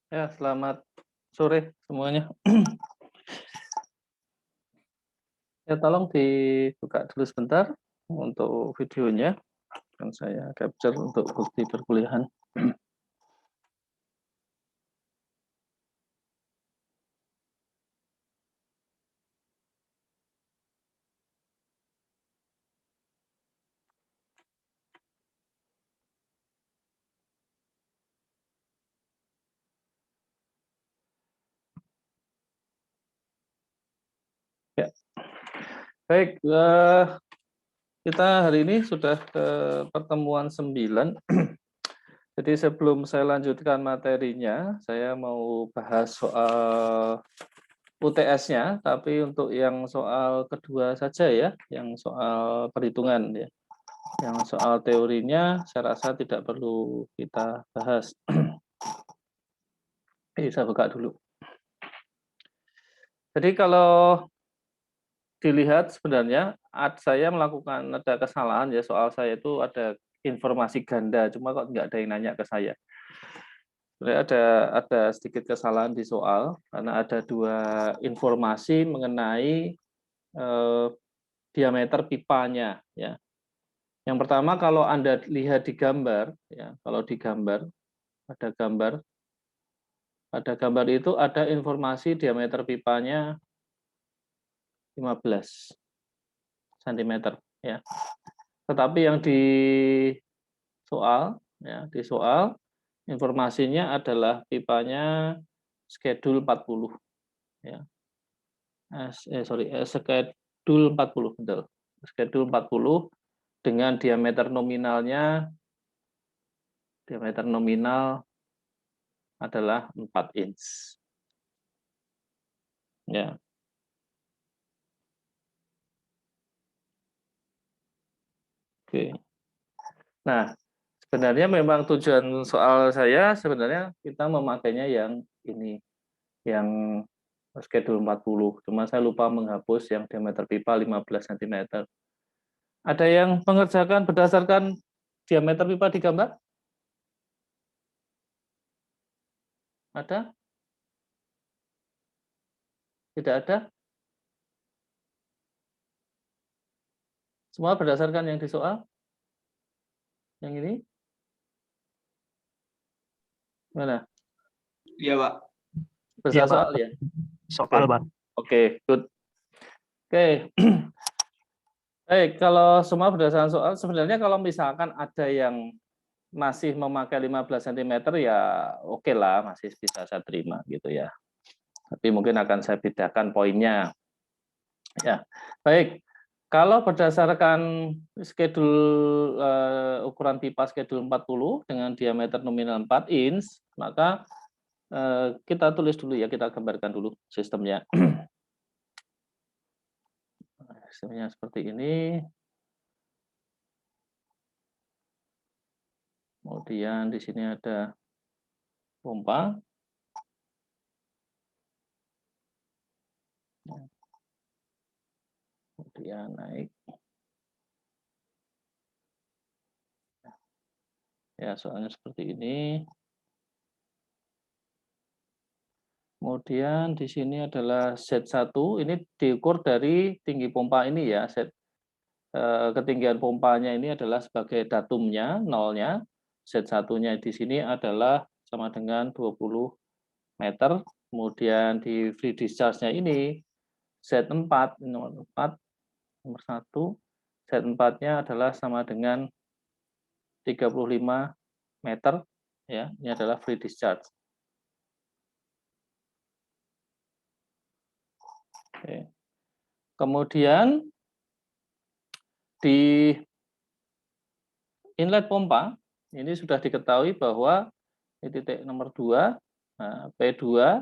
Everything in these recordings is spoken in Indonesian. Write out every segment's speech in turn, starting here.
Ya, selamat sore semuanya. Ya, tolong dibuka dulu sebentar untuk videonya, dan saya capture untuk bukti perkuliahan. Ya, baik. Kita hari ini sudah ke pertemuan 9. Jadi sebelum saya lanjutkan materinya, saya mau bahas soal UTS-nya, tapi untuk yang soal kedua saja ya, yang soal perhitungan ya. Yang soal teorinya saya rasa tidak perlu kita bahas. Saya buka dulu. Jadi kalau dilihat sebenarnya saya melakukan ada kesalahan ya, soal saya itu ada informasi ganda, cuma kok nggak ada yang nanya ke saya. Sebenarnya ada sedikit kesalahan di soal karena ada dua informasi mengenai diameter pipanya ya. Yang pertama kalau Anda lihat di gambar ya, kalau di gambar ada gambar itu ada informasi diameter pipanya 15 cm ya. Tetapi yang di soal informasinya adalah pipanya schedule 40 ya. Schedule 40 betul. Schedule 40 dengan diameter nominal adalah 4 inch. Ya. Oke. Nah, sebenarnya memang tujuan soal saya sebenarnya kita memakainya yang ini, yang schedule 40. Cuma saya lupa menghapus yang diameter pipa 15 cm. Ada yang mengerjakan berdasarkan diameter pipa di gambar? Ada? Tidak ada? Semua berdasarkan yang di soal? Yang ini? Mana? Iya, Pak. Besar soal ya? Soal, Pak. Oke, good. Oke. Baik, kalau semua berdasarkan soal, sebenarnya kalau misalkan ada yang masih memakai 15 cm ya oke lah, masih bisa saya terima gitu ya. Tapi mungkin akan saya bedakan poinnya. Ya, baik. Kalau berdasarkan schedule ukuran pipa schedule 40 dengan diameter nominal 4 inch, maka kita tulis dulu ya, kita gambarkan dulu sistemnya. Sistemnya seperti ini. Kemudian di sini ada pompa. Kemudian naik. Ya, soalnya seperti ini. Kemudian di sini adalah Z1, ini diukur dari tinggi pompa ini ya. Ketinggian pompanya ini adalah sebagai datumnya, nolnya. Z1-nya di sini adalah sama dengan 20 meter. Kemudian di free discharge-nya ini Z4, nomor 4, nomor 1. Z4-nya adalah sama dengan 35 meter ya. Ini adalah free discharge. Oke. Kemudian di inlet pompa ini sudah diketahui bahwa di titik nomor 2, nah, P2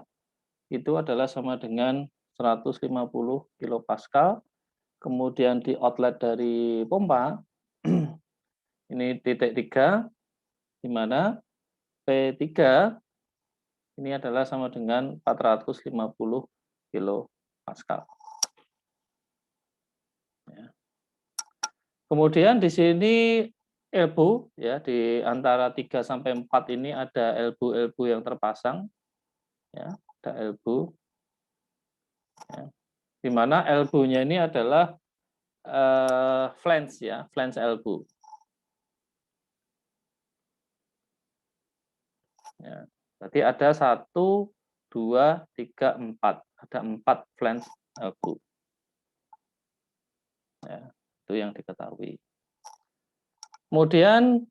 itu adalah sama dengan 150 kilopascal. Kemudian di outlet dari pompa ini titik 3, di mana P3 ini adalah sama dengan 450 kilopascal. Ya. Kemudian di sini elbow ya, di antara 3 sampai 4 ini ada elbow yang terpasang. ya, ada elbow, ya, di mana elbow-nya ini adalah flange ya, flange elbow. Ya, berarti ada 1, 2, 3, 4, ada 4 flange elbow. Ya, itu yang diketahui. Kemudian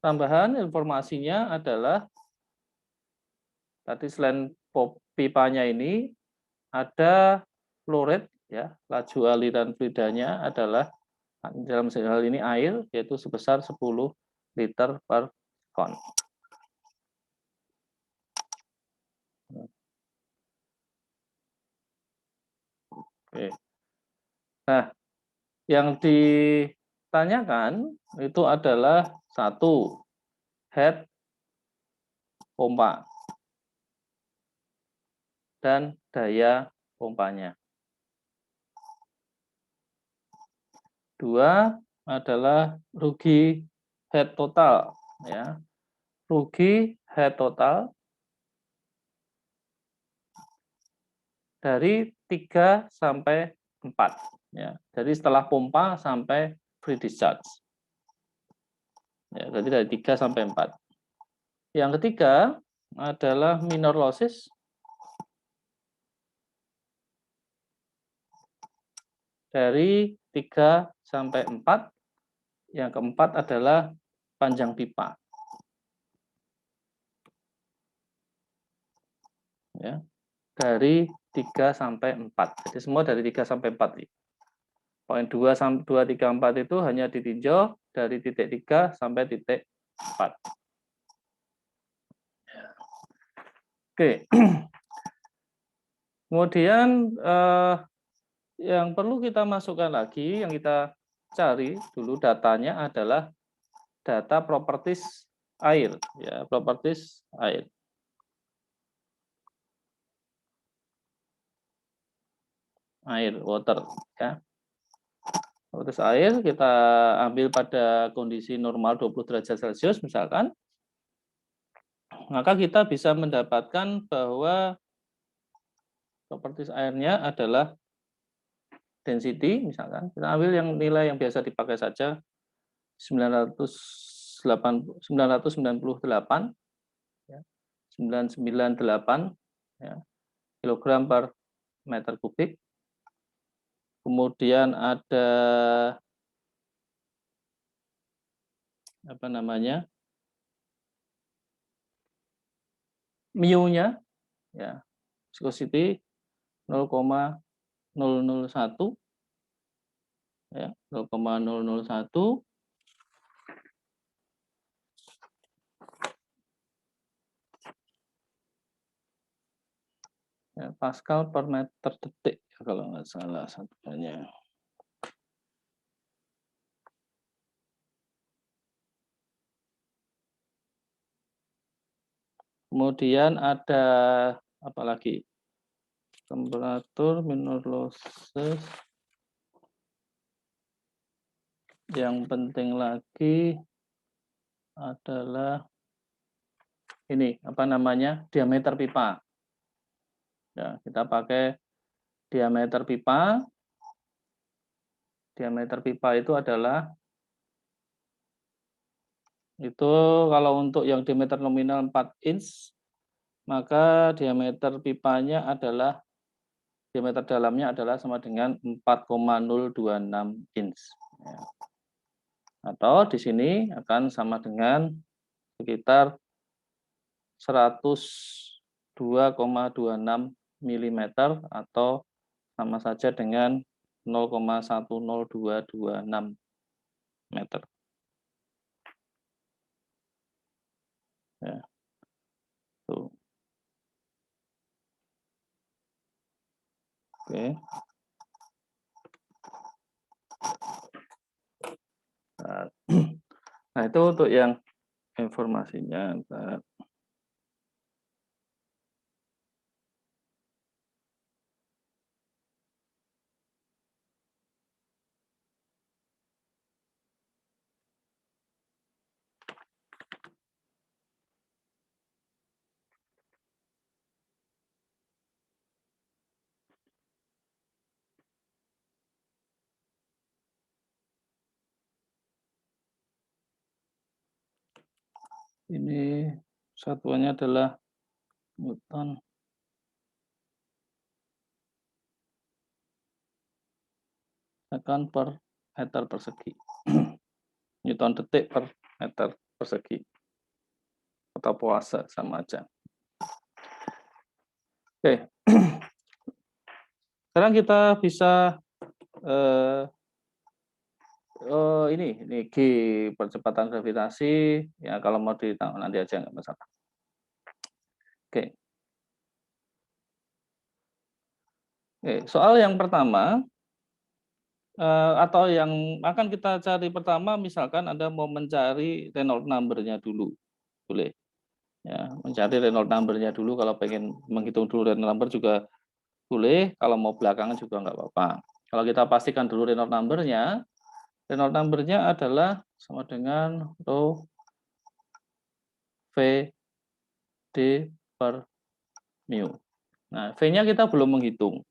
tambahan informasinya adalah tadi selain pipanya ini ada flow rate ya, laju aliran fluidanya adalah dalam hal ini air yaitu sebesar 10 liter per kon. Oke. Nah, yang ditanyakan itu adalah satu head pompa dan daya pompanya. Dua adalah rugi head total ya. Rugi head total dari 3 sampai 4 ya. Jadi setelah pompa sampai free discharge. Ya, berarti dari 3 sampai 4. Yang ketiga adalah minor losses dari 3 sampai 4. Yang keempat adalah panjang pipa. Ya, dari 3 sampai 4. Jadi semua dari 3 sampai 4. Poin 2, 3, 4 itu hanya ditinjau dari titik 3 sampai titik 4. Oke. Kemudian yang perlu kita masukkan lagi, yang kita cari dulu datanya adalah data properties air, ya, properties air. Air, water, ya. Properties air kita ambil pada kondisi normal 20 derajat Celcius misalkan. Maka kita bisa mendapatkan bahwa properties airnya adalah density misalkan. Kita ambil yang nilai yang biasa dipakai saja 998 ya, 998 ya, kilogram per meter kubik. Kemudian ada apa namanya? Mu-nya ya, viscosity 0,001 ya, 0,001 ya, Pascal per meter detik ya, kalau nggak salah satunya. Kemudian ada apa lagi? Temperatur minor losses. Yang penting lagi adalah ini apa namanya? Diameter pipa. Ya, kita pakai diameter pipa. Diameter pipa itu adalah kalau untuk yang diameter nominal 4 inch, maka diameter pipanya adalah diameter dalamnya adalah sama dengan 4,026 inch. Ya. Atau di sini akan sama dengan sekitar 102,26 mm atau sama saja dengan 0,10226 meter. Ya. Tuh. Oke. Nah, itu untuk yang informasinya. Ini satuannya adalah Newton second per meter persegi. Newton detik per meter persegi. Atau puasa sama aja. Oke. Sekarang kita bisa ini G percepatan gravitasi ya, kalau mau ditanggung nanti aja nggak masalah. Oke. Soal yang pertama atau yang akan kita cari pertama, misalkan Anda mau mencari Reynolds number-nya dulu, boleh. Ya, mencari Reynolds number-nya dulu, kalau pengen menghitung dulu Reynolds number juga boleh, kalau mau belakangan juga nggak apa-apa. Kalau kita pastikan dulu Reynolds number-nya adalah sama dengan rho V D per mu. Nah, V-nya kita belum menghitung.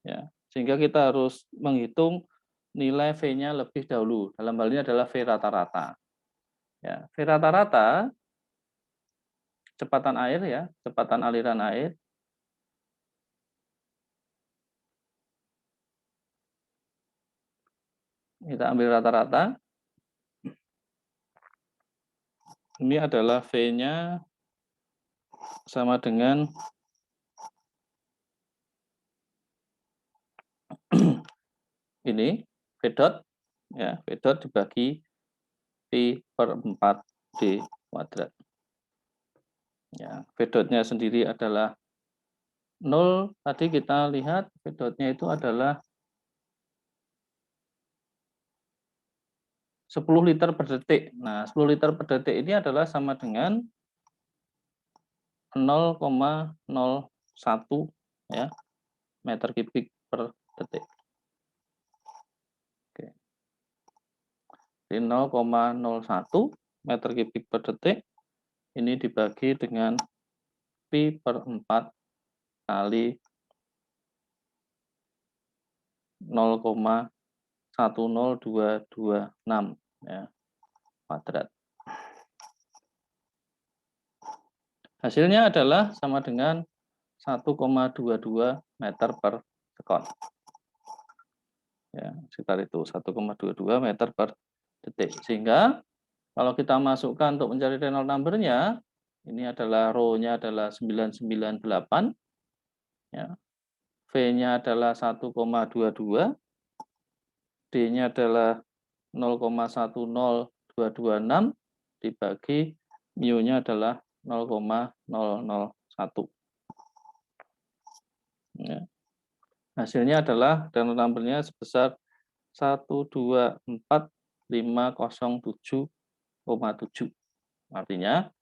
Ya, sehingga kita harus menghitung nilai V-nya lebih dahulu. Dalam hal ini adalah V rata-rata. Ya, V rata-rata kecepatan air ya, kecepatan aliran air. Kita ambil rata-rata. Ini adalah V-nya sama dengan ini V dot ya, V dot dibagi Pi per 4D kuadrat. Ya, V dot-nya sendiri adalah 0. Tadi kita lihat V dot-nya itu adalah 10 liter per detik. Nah, 10 liter per detik ini adalah sama dengan 0,01 ya, meter kubik per detik. Oke. Jadi 0,01 meter kubik per detik ini dibagi dengan Pi per 4 kali 0,10226 ya, kuadrat. Hasilnya adalah sama dengan 1,22 meter per sekon. Ya, sekitar itu 1,22 meter per detik. Sehingga kalau kita masukkan untuk mencari Reynolds number-nya, ini adalah rho-nya adalah 998, ya. V-nya adalah 1,22, D-nya adalah 0,10226 dibagi mu-nya adalah 0,001. Ya. Hasilnya adalah Reynolds number-nya sebesar 124.507,7. Artinya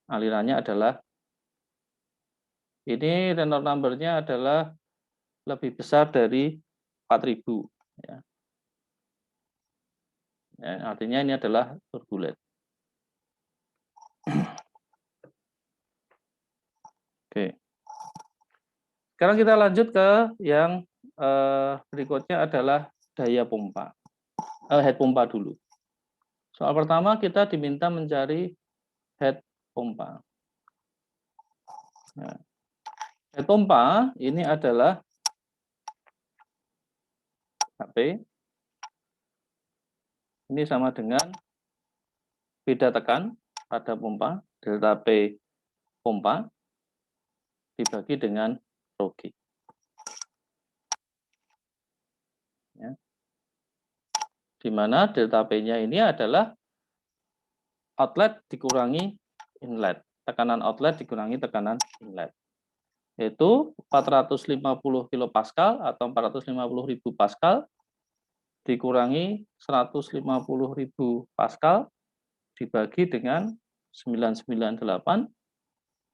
alirannya adalah ini Reynolds number-nya adalah lebih besar dari 4.000 ya. Ya, artinya ini adalah turbulen. Oke. Sekarang kita lanjut ke yang berikutnya adalah daya pompa. Head pompa dulu. Soal pertama kita diminta mencari head pompa. Nah, head pompa ini adalah HP. Ini sama dengan beda tekan pada pompa, delta P pompa, dibagi dengan rho G. Ya. Di mana delta P-nya ini adalah outlet dikurangi inlet. Tekanan outlet dikurangi tekanan inlet. Yaitu 450 kilopascal atau 450.000 pascal dikurangi 150.000 pascal dibagi dengan 998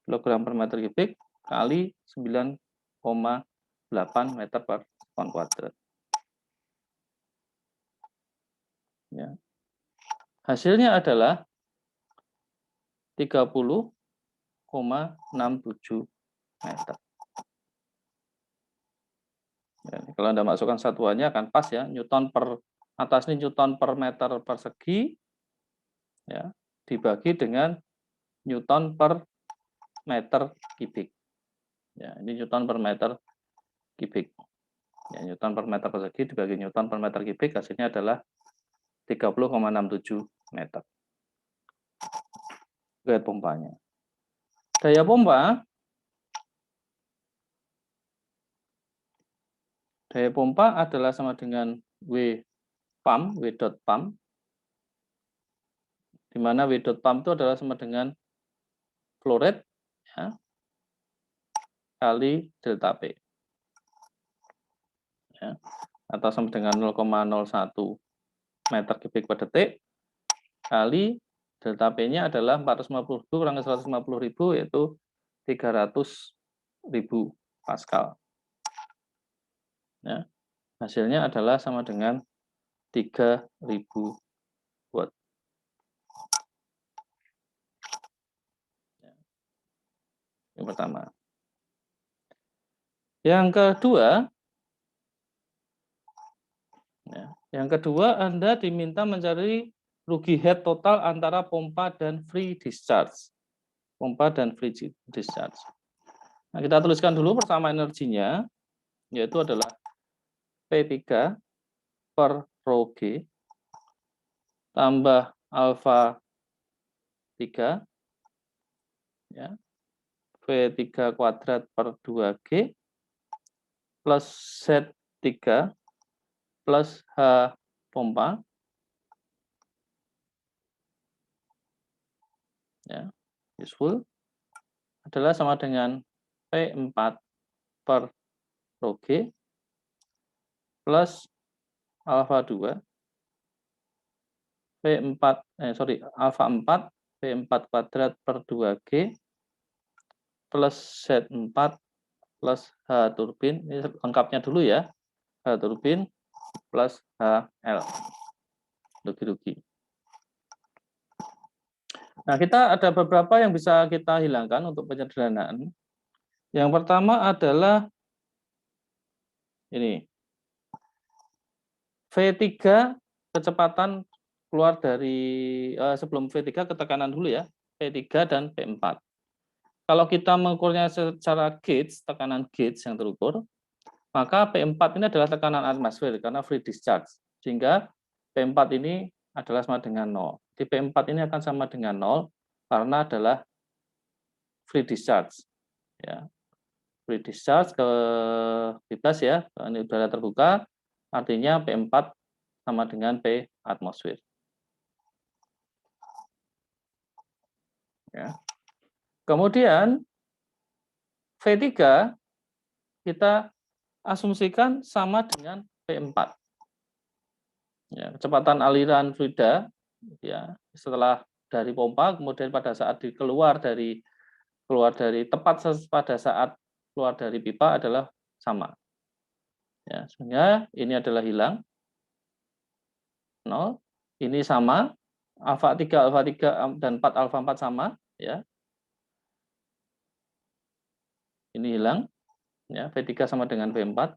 kilogram per meter kubik kali 9,8 meter per sekon kuadrat. Ya. Hasilnya adalah 30,67 meter. Ya, kalau Anda masukkan satuannya akan pas ya, Newton per atas ini Newton per meter persegi ya, dibagi dengan Newton per meter kubik. Ya, ini Newton per meter kubik. Ya, Newton per meter persegi dibagi Newton per meter kubik, hasilnya adalah 30,67 meter. Gaya pompanya. Daya pompa adalah sama dengan W dot pump, di mana W dot pump itu adalah sama dengan flow rate ya, kali delta P. Ya, atau sama dengan 0,01 meter kubik per detik kali delta P-nya adalah 450.000 kurang 150.000 yaitu 300.000 Pascal. Ya, hasilnya adalah sama dengan 3.000 watt. Yang pertama. Yang kedua, Anda diminta mencari rugi head total antara pompa dan free discharge. Pompa dan free discharge. Nah, kita tuliskan dulu pertama energinya, yaitu adalah P3 per rho G tambah alfa 3 ya, V3 kuadrat per 2G plus Z3 plus H pompa ya, useful adalah sama dengan P4 per rho G plus alfa 2 alfa 4 P4 kuadrat per 2G plus Z4 plus H turbin. Ini lengkapnya dulu ya. H turbin plus HL. Rugi-rugi. Nah, kita ada beberapa yang bisa kita hilangkan untuk penyederhanaan. Yang pertama adalah ini. V3 kecepatan keluar dari sebelum V3 ketekanan dulu ya. P3 dan P4. Kalau kita mengukurnya secara gauge, tekanan gauge yang terukur, maka P4 ini adalah tekanan atmosfer karena free discharge. Sehingga P4 ini adalah sama dengan 0. Di P4 ini akan sama dengan 0 karena adalah free discharge. Ya. Free discharge ke bebas ya, ini udara terbuka, artinya P4 sama dengan P atmosfer. Ya. Kemudian V3 kita asumsikan sama dengan P4. Ya, kecepatan aliran fluida ya setelah dari pompa kemudian pada saat keluar dari tepat pada saat keluar dari pipa adalah sama. Ya, sehingga ini adalah hilang 0, ini sama, alfa 3 dan 4 alfa 4 sama ya. Ini hilang ya, V3 sama dengan V4.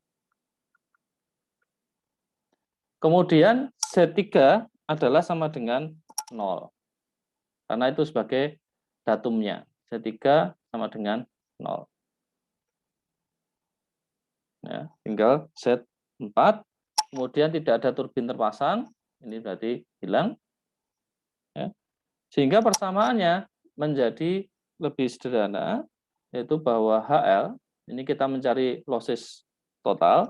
Kemudian Z3 adalah sama dengan 0. Karena itu sebagai datumnya. Z3 sama dengan 0. Ya, tinggal Z4. Kemudian tidak ada turbin terpasang. Ini berarti hilang. Ya. Sehingga persamaannya menjadi lebih sederhana, yaitu bahwa HL, ini kita mencari losses total.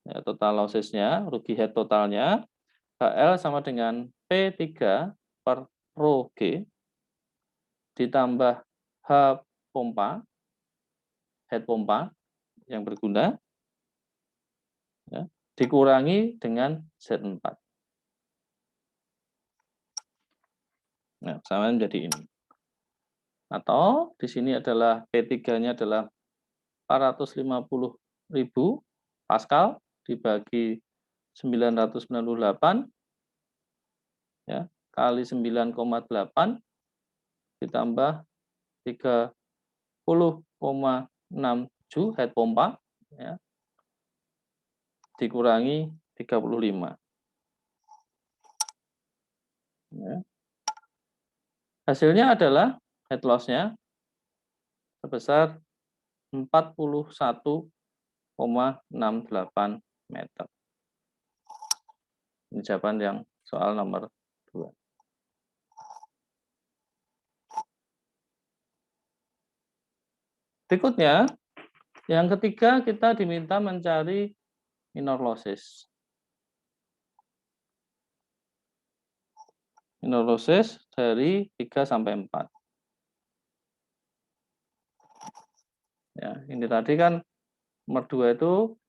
Ya, total lossesnya, rugi head totalnya, HL sama dengan P3 per rho G ditambah H pompa, head pompa yang berguna, ya, dikurangi dengan Z4. Nah, sama menjadi ini. Atau di sini adalah P3-nya adalah 450.000 Pascal dibagi 998 ya, kali 9,8 ditambah 30,67 head pompa ya, dikurangi 35. Ya. Hasilnya adalah head loss-nya sebesar 41,68 meter. Ini jawaban yang soal nomor 2. Berikutnya, yang ketiga kita diminta mencari minor losses. Minor losses dari 3 sampai 4. Ya, ini tadi kan nomor 2 itu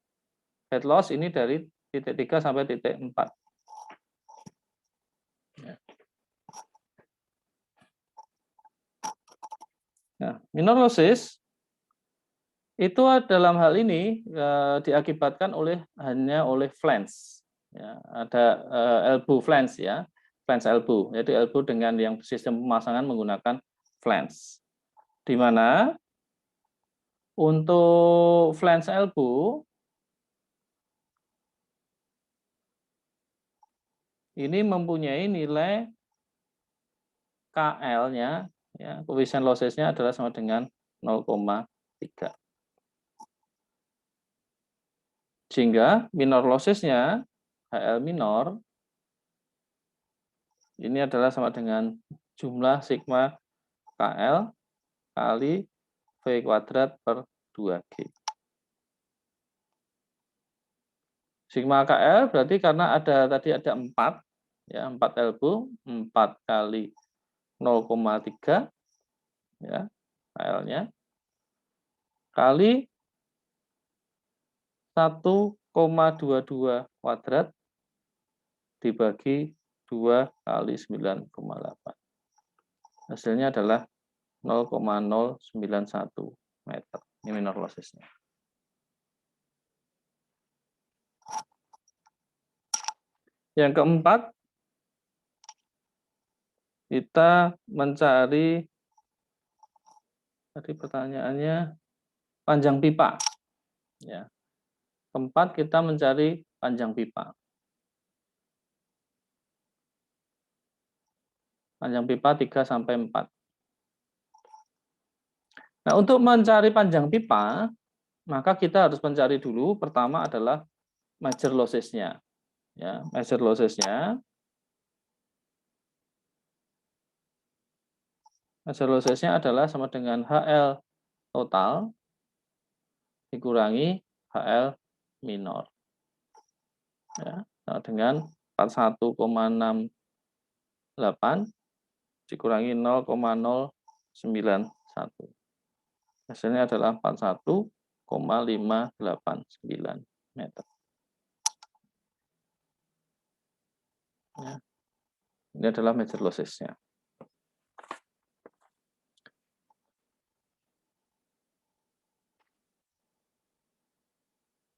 head loss ini dari titik 3 sampai titik 4. Ya. Nah, minor losses itu dalam hal ini diakibatkan hanya oleh flange. Ya, ada elbow flange ya, flange elbow, yaitu elbow dengan yang sistem pemasangan menggunakan flange. Di mana untuk flange elbow ini mempunyai nilai KL-nya, ya, coefficient losses-nya adalah sama dengan 0,3. Sehingga minor losses-nya, HL minor, ini adalah sama dengan jumlah sigma KL kali V kuadrat per 2G. Sigma KL berarti karena tadi ada 4, ya, 4 elbow, 4 kali 0,3, ya, KL-nya, kali 1,22 kuadrat dibagi 2 kali 9,8. Hasilnya adalah 0,091 meter. Ini minor losses-nya. Yang keempat, kita mencari, tadi pertanyaannya, panjang pipa. Ya. Keempat, kita mencari panjang pipa. Panjang pipa 3 sampai 4. Nah, untuk mencari panjang pipa, maka kita harus mencari dulu, pertama adalah major losses-nya. Ya, major losses-nya. Major losses-nya adalah sama dengan HL total dikurangi HL minor. Ya, sama dengan 41,68 dikurangi 0,091. Hasilnya adalah 41,589 meter. Ya. Ini adalah major losses-nya.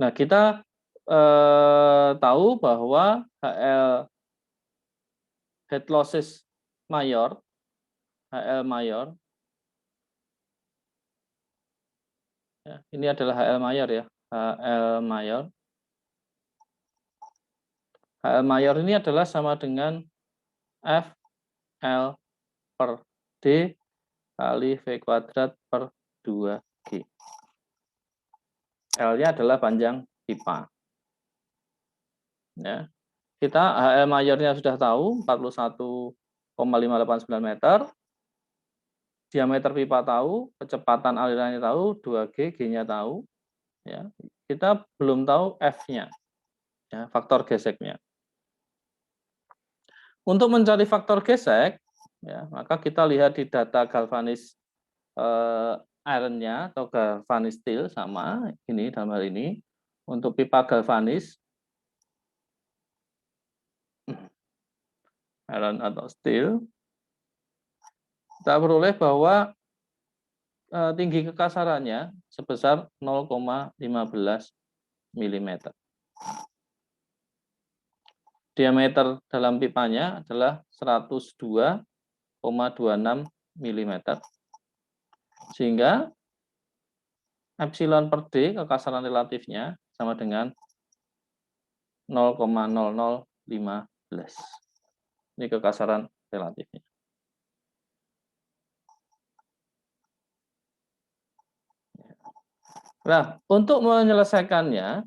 Nah, kita tahu bahwa HL head losses mayor, HL mayor, ya, ini adalah HL mayor ya, HL mayor. HL mayor ini adalah sama dengan FL per D kali V kuadrat per 2G. L-nya adalah panjang pipa. Ya. Kita HL mayornya sudah tahu, 41,589 meter. Diameter pipa tahu, kecepatan alirannya tahu, 2G, G-nya tahu. Ya. Kita belum tahu F-nya, ya, faktor geseknya. Untuk mencari faktor gesek, ya, maka kita lihat di data galvanis iron-nya atau galvanis steel sama ini dalam hal ini. Untuk pipa galvanis iron atau steel, kita peroleh bahwa tinggi kekasarannya sebesar 0,15 mm. Diameter dalam pipanya adalah 102,26 mm. Sehingga epsilon per D kekasaran relatifnya sama dengan 0,0015. Ini kekasaran relatifnya. Nah, untuk menyelesaikannya,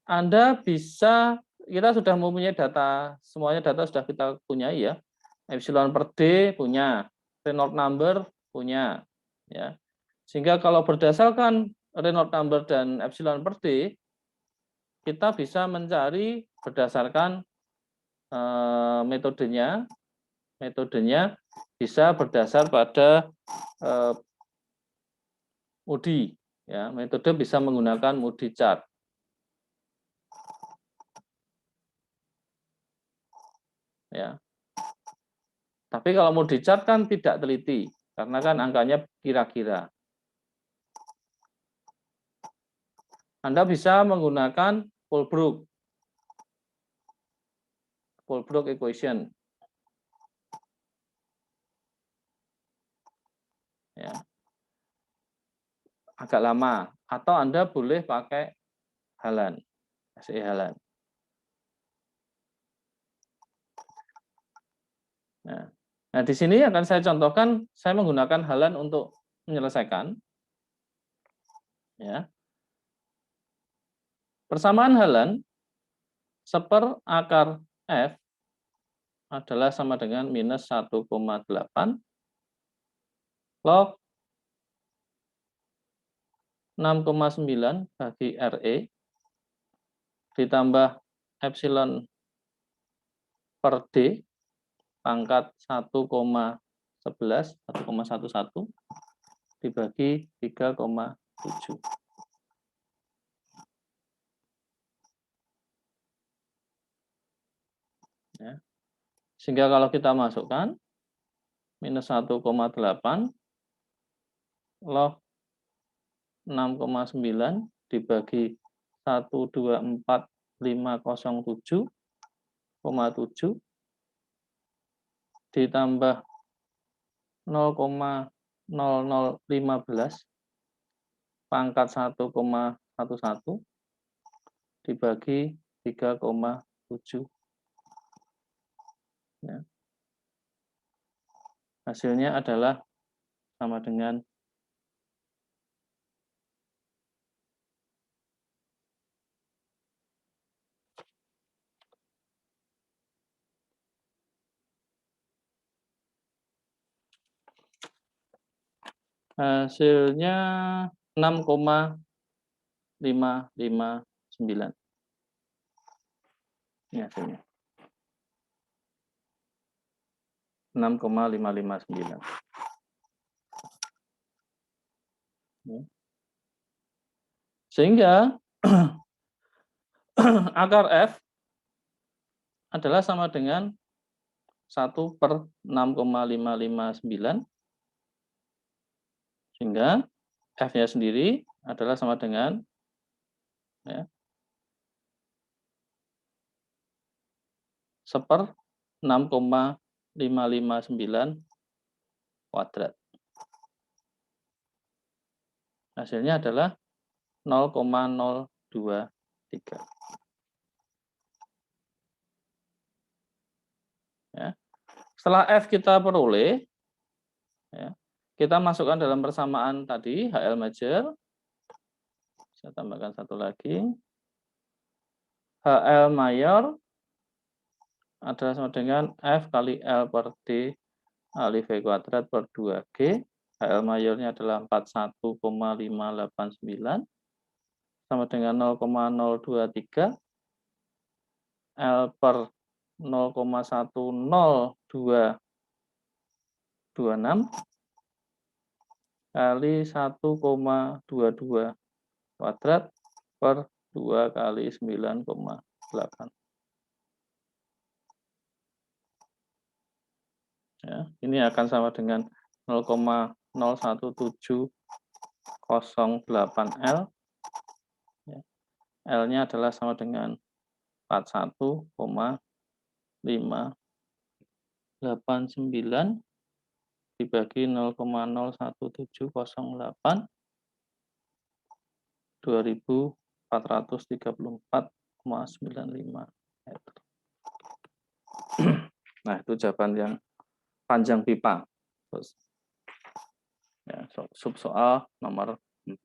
Anda bisa, kita sudah mempunyai data, semuanya data sudah kita punyai ya. Epsilon per D punya, Reynolds number punya, ya. Sehingga kalau berdasarkan Reynolds number dan epsilon per D, kita bisa mencari berdasarkan metodenya. Metodenya bisa berdasar pada Moody, ya. Metode bisa menggunakan Moody chart. Ya. Tapi kalau mau dicat kan tidak teliti, karena kan angkanya kira-kira. Anda bisa menggunakan Colebrook equation. Ya. Agak lama. Atau Anda boleh pakai Hallan, SE Hallan. Nah, di sini akan saya contohkan, saya menggunakan Hallan untuk menyelesaikan. Ya. Persamaan Hallan seper akar F adalah sama dengan minus 1,8 log 6,9 bagi RE ditambah epsilon per D pangkat 1,11 1,11 dibagi 3,7. Ya. Sehingga kalau kita masukkan minus 1,8 log 6,9 dibagi 124.507,7 ditambah 0,0015 pangkat 1,11 dibagi 3,7. Ya. Hasilnya adalah sama dengan hasilnya 6,559. Ini hasilnya. 6,559. Sehingga akar F adalah sama dengan 1/6,559. Sehingga F-nya sendiri adalah sama dengan ya, 1/6,559 kuadrat. Hasilnya adalah 0,023. Ya. Setelah F kita peroleh, ya, kita masukkan dalam persamaan tadi, HL major. Saya tambahkan satu lagi. HL mayor adalah sama dengan F kali L per D kali V kuadrat per 2G. HL mayornya adalah 41,589 sama dengan 0,023. L per 0,10226 kali 1,22 kuadrat per 2 kali 9,8. Ya, ini akan sama dengan 0,01708 L. Ya, L-nya adalah sama dengan 41,589 dibagi 0,01708 2434,95 meter. Nah, itu jawaban yang panjang pipa. Terus, ya, sub soal nomor 4.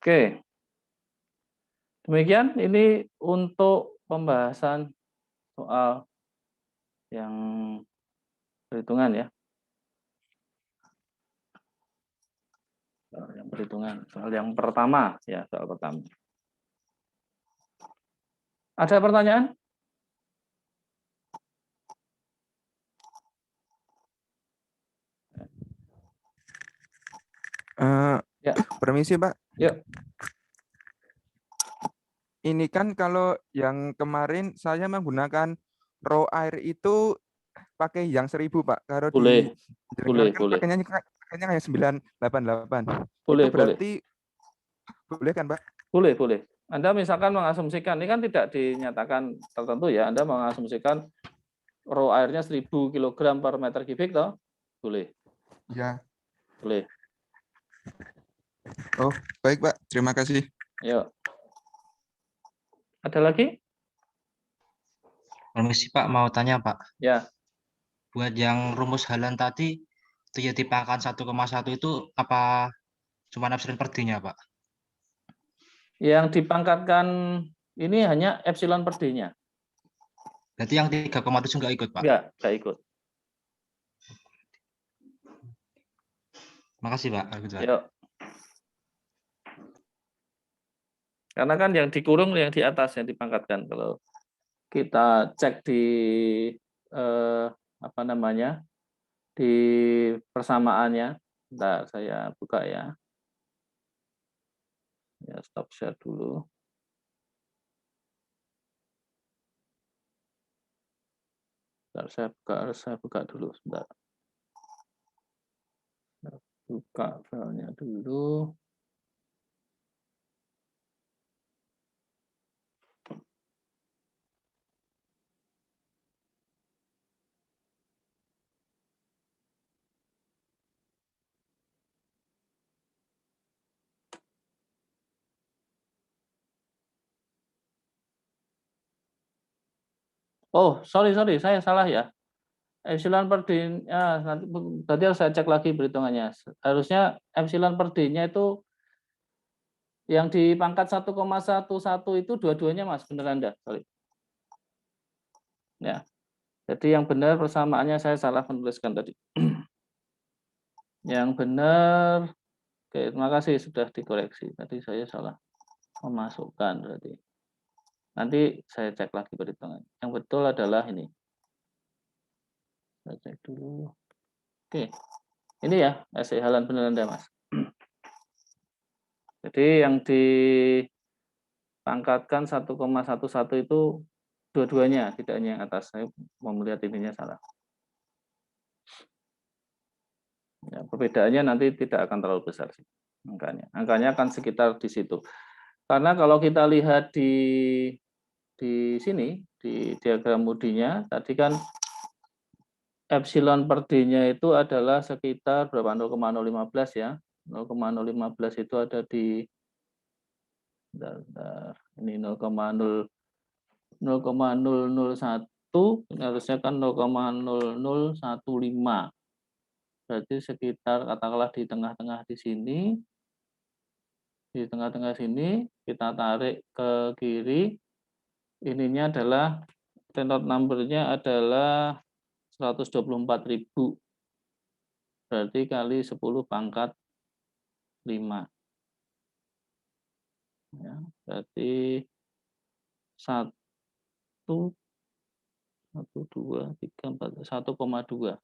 Oke. Demikian ini untuk pembahasan soal yang perhitungan ya. Soal yang perhitungan, soal yang pertama ya, soal pertama. Ada pertanyaan? Ya. Permisi, Pak. Yuk. Ini kan kalau yang kemarin saya menggunakan raw air itu pakai yang 1000, Pak. Kalau di Boleh, jenengan boleh, kan boleh, pakainya kayak 988. Itu boleh, boleh, berarti boleh kan, Pak? boleh, boleh. Anda misalkan mengasumsikan, ini kan tidak dinyatakan tertentu ya, Anda mengasumsikan raw airnya 1000 kg per meter kubik, toh? Boleh, Ya. boleh. Oh, baik, Pak. Terima kasih. Yuk. Ada lagi? Permisi Pak, mau tanya Pak. Ya. Buat yang rumus halilan tadi, itu ya dipangkat 1,1 itu apa cuma epsilon per D-nya Pak? Yang dipangkatkan ini hanya epsilon per D-nya. Berarti yang 3,7 nggak ikut Pak? Nggak ikut. Makasih Pak. Yuk. Karena kan yang dikurung yang di atas yang dipangkatkan. Kalau kita cek di apa namanya di persamaannya, bentar saya buka ya. Ya stop share dulu. Bentar, saya buka dulu sebentar. Buka filenya dulu. Oh, sorry, saya salah ya. Epsilon per D, ya, nanti berarti harus saya cek lagi perhitungannya. Harusnya epsilon per D-nya itu yang di pangkat 1,11 itu dua-duanya Mas, bener Anda? Sorry. Ya. Jadi yang benar persamaannya saya salah menuliskan tadi. Yang benar, oke, terima kasih sudah dikoreksi. Tadi saya salah memasukkan berarti. Nanti saya cek lagi perhitungan. Yang betul adalah ini. Saya cek dulu. Oke. Ini ya, halan benar Anda, Mas. Jadi yang dipangkatkan 1,11 itu dua-duanya, tidak hanya yang atas. Saya mau melihat ininya salah. Ya, perbedaannya nanti tidak akan terlalu besar sih angkanya. Angkanya akan sekitar di situ. Karena kalau kita lihat di sini di diagram Moody-nya tadi kan epsilon per D-nya itu adalah sekitar berapa 0,015 ya. 0,015 itu ada di ini 0,001 ini harusnya kan 0,0015. Berarti sekitar katakanlah di tengah-tengah di sini. Di tengah-tengah sini kita tarik ke kiri. Ininya adalah Reynolds number-nya adalah 124.000. Berarti kali 10 pangkat 5. Ya, berarti 1, 2, 3, 4, 1,2.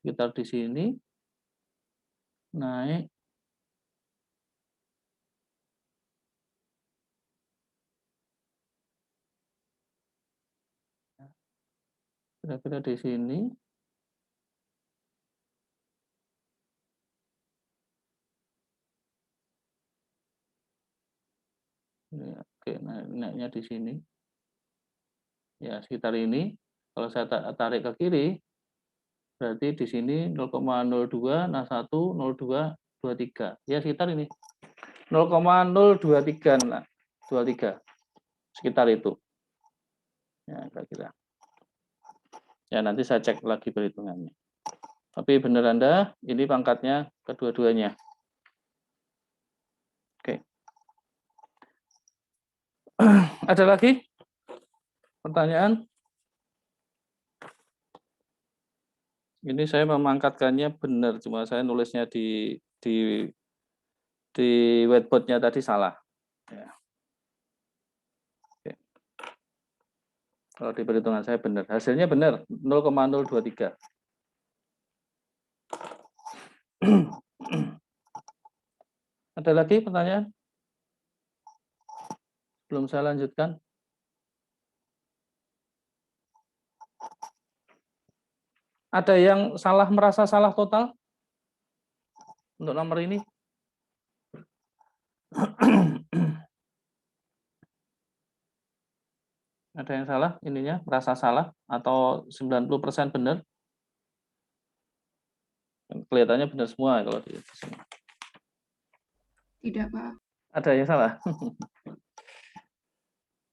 Sekitar di sini naik kira-kira di sini. Ya, oke, naiknya di sini. Ya, sekitar ini. Kalau saya tarik ke kiri, berarti di sini 0,02, nah 1, 0,2, 23. Ya, sekitar ini. 0,023, nah, 23. Sekitar itu. Ya, kira-kira. Ya, nanti saya cek lagi perhitungannya. Tapi benar Anda, ini pangkatnya kedua-duanya. Oke. Ada lagi pertanyaan? Ini saya memangkatkannya benar, cuma saya nulisnya di whiteboard-nya tadi salah. Ya. Oke. Kalau di perhitungan saya benar, hasilnya benar 0,023. Ada lagi pertanyaan? Belum saya lanjutkan. Ada yang merasa salah total untuk nomor ini? Ada yang salah ininya, merasa salah atau 90% benar? Kelihatannya benar semua kalau di sini. Tidak, Pak. Ada yang salah?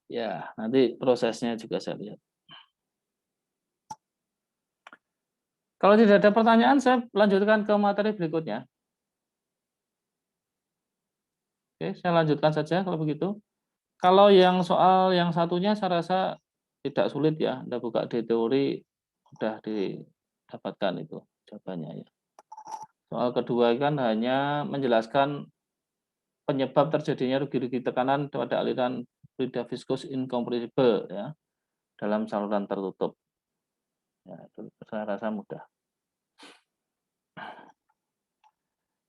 Ya, nanti prosesnya juga saya lihat. Kalau tidak ada pertanyaan, saya lanjutkan ke materi berikutnya. Oke, saya lanjutkan saja kalau begitu. Kalau yang soal yang satunya saya rasa tidak sulit ya. Anda buka di teori, sudah didapatkan itu jawabannya ya. Soal kedua kan hanya menjelaskan penyebab terjadinya rugi-rugi tekanan pada aliran fluida viscous incompressible ya dalam saluran tertutup. Ya, itu saya rasa mudah.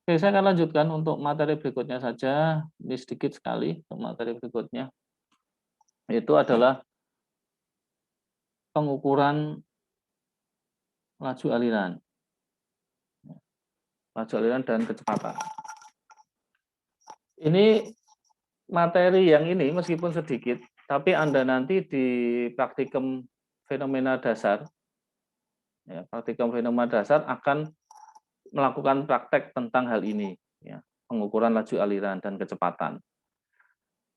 Oke, saya akan lanjutkan untuk materi berikutnya saja. Ini sedikit sekali untuk materi berikutnya. Itu adalah pengukuran laju aliran. Laju aliran dan kecepatan. Ini materi yang ini meskipun sedikit, tapi Anda nanti di praktikum fenomena dasar, ya, praktikum fenomena dasar akan melakukan praktek tentang hal ini, ya, pengukuran laju aliran dan kecepatan.